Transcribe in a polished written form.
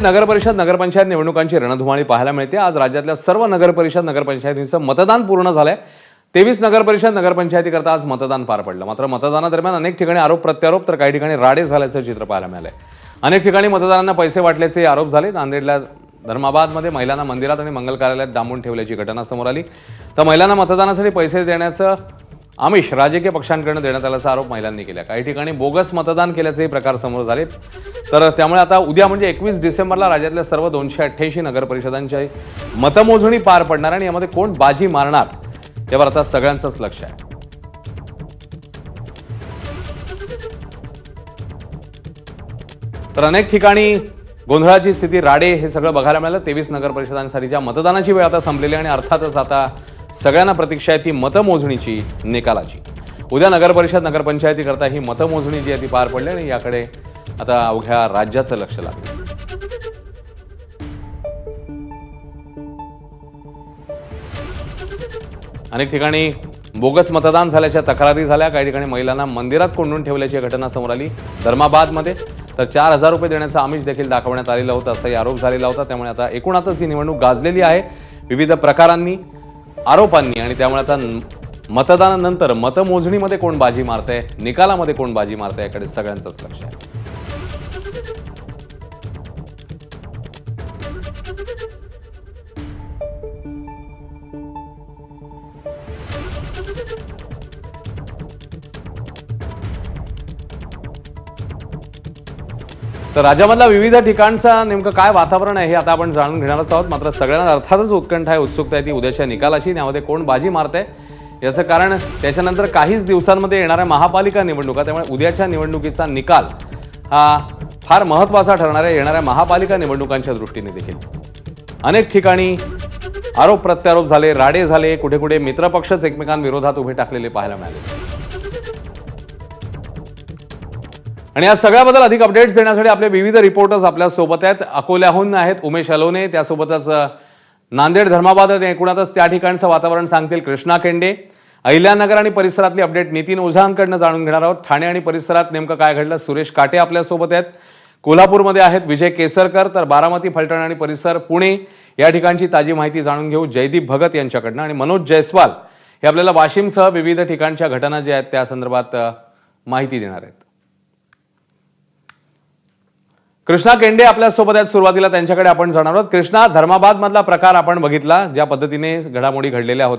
नगरपरिषद नगरपंचायत निवडणुकांची रणधुमाळी पाहायला मिळते। आज राज्यातल्या सर्व नगरपरिषद नगरपंचायतींचं मतदान पूर्ण झालंय। 23 नगरपरिषद नगरपंचायतीकरता आज मतदान पार पडलं। मात्र मतदानादरम्यान अनेक ठिकाणी आरोप प्रत्यारोप तर काही ठिकाणी राडे झाल्याचं चित्र पाहायला मिळालंय। अनेक ठिकाणी मतदारांना पैसे वाटल्याचे आरोप झाले। नांदेडला धर्माबादमध्ये महिलांना मंदिरात आणि मंगल कार्यालयात डांबून ठेवल्याची घटना समोर आली। तर महिलांना मतदानासाठी पैसे देण्याचं आमिष राजकीय पक्षांकडून देण्यात आल्याचा आरोप महिलांनी केला। काही ठिकाणी बोगस मतदान केल्याचे प्रकार समोर झाले। तर त्यामुळे आता उद्या म्हणजे 21 डिसेंबरला राज्यातल्या सर्व 288 नगरपरिषदांची मतमोजणी पार पडणार आणि यामध्ये कोण बाजी मारणार यावर आता सगळ्यांचंच लक्ष आहे। तर अनेक ठिकाणी गोंधळाची स्थिती, राडे हे सगळं बघायला मिळालं। 23 नगरपरिषदांसाठीच्या मतदानाची वेळ आता संपलेली आणि अर्थातच आता सगळ्यांना प्रतीक्षा आहे ती मतमोजणीची, निकालाची। उद्या नगरपरिषद नगरपंचायतीकरता ही मतमोजणी जी आहे ती पार पडली आणि याकडे आता अवघ्या राज्याचं लक्ष लागलं। अनेक ठिकाणी बोगस मतदान झाल्याच्या तक्रारी झाल्या। काही ठिकाणी महिलांना मंदिरात कोंडून ठेवल्याची घटना समोर आली। धर्माबादमध्ये तर 4000 रुपये देण्याचं आमिष देखील दाखवण्यात आलेलं होतं, असाही आरोप झालेला होता। त्यामुळे आता एकूणातच ही निवडणूक गाजलेली आहे विविध प्रकारांनी, आरोपांनी आणि त्यामुळे आता मतदानानंतर मतमोजणीमध्ये कोण बाजी मारतंय, निकालामध्ये कोण बाजी मारतंय याकडे सगळ्यांचंच लक्ष आहे। तर राज्यामधल्या विविध ठिकाणचं नेमकं काय वातावरण आहे हे आता आपण जाणून घेणारच आहोत। मात्र सगळ्यांना अर्थातच उत्कंठा आहे, उत्सुकता आहे ती उद्याच्या निकालाची। यामध्ये कोण बाजी मारतंय याचं कारण त्याच्यानंतर काहीच दिवसांमध्ये येणाऱ्या महापालिका निवडणुका, त्यामुळे उद्याच्या निवडणुकीचा निकाल हा फार महत्त्वाचा ठरणार आहे येणाऱ्या महापालिका निवडणुकांच्या दृष्टीने देखील। अनेक ठिकाणी आरोप प्रत्यारोप झाले, राडे झाले, कुठे कुठे मित्रपक्षच एकमेकांविरोधात उभे टाकलेले पाहायला मिळाले। आणि या सगळ्याबद्दल अधिक अपडेट्स देण्यासाठी आपले विविध रिपोर्टर्स आपल्या सोबत आहेत। अकोल्याहून आहेत उमेश अलोने, त्यासोबतच नांदेड धर्माबाद एकूणातच त्या ठिकाणचं वातावरण सांगतील कृष्णा केंडे। अहिल्यानगर आणि परिसरातली अपडेट नितीन ओझांकडनं जाणून घेणार आहोत। ठाणे आणि परिसरात नेमकं काय घडलं सुरेश काटे आपल्या सोबत आहेत। कोल्हापूरमध्ये आहेत विजय केसरकर। तर बारामती, फलटण आणि परिसर, पुणे या ठिकाणची ताजी माहिती जाणून घेऊ जयदीप भगत यांच्याकडनं। आणि मनोज जयस्वाल हे आपल्याला वाशिमसह विविध ठिकाणच्या घटना ज्या आहेत त्या संदर्भात माहिती देणार आहेत। कृष्णा केंडे आपल्या सोबत आहेत। सुरुवातीला त्यांच्याकडे आपण जाणार आहोत। कृष्णा, धर्माबाद मधला प्रकार आपण बघितला, ज्या पद्धतीने घडामोडी घडलेल्या होत्या।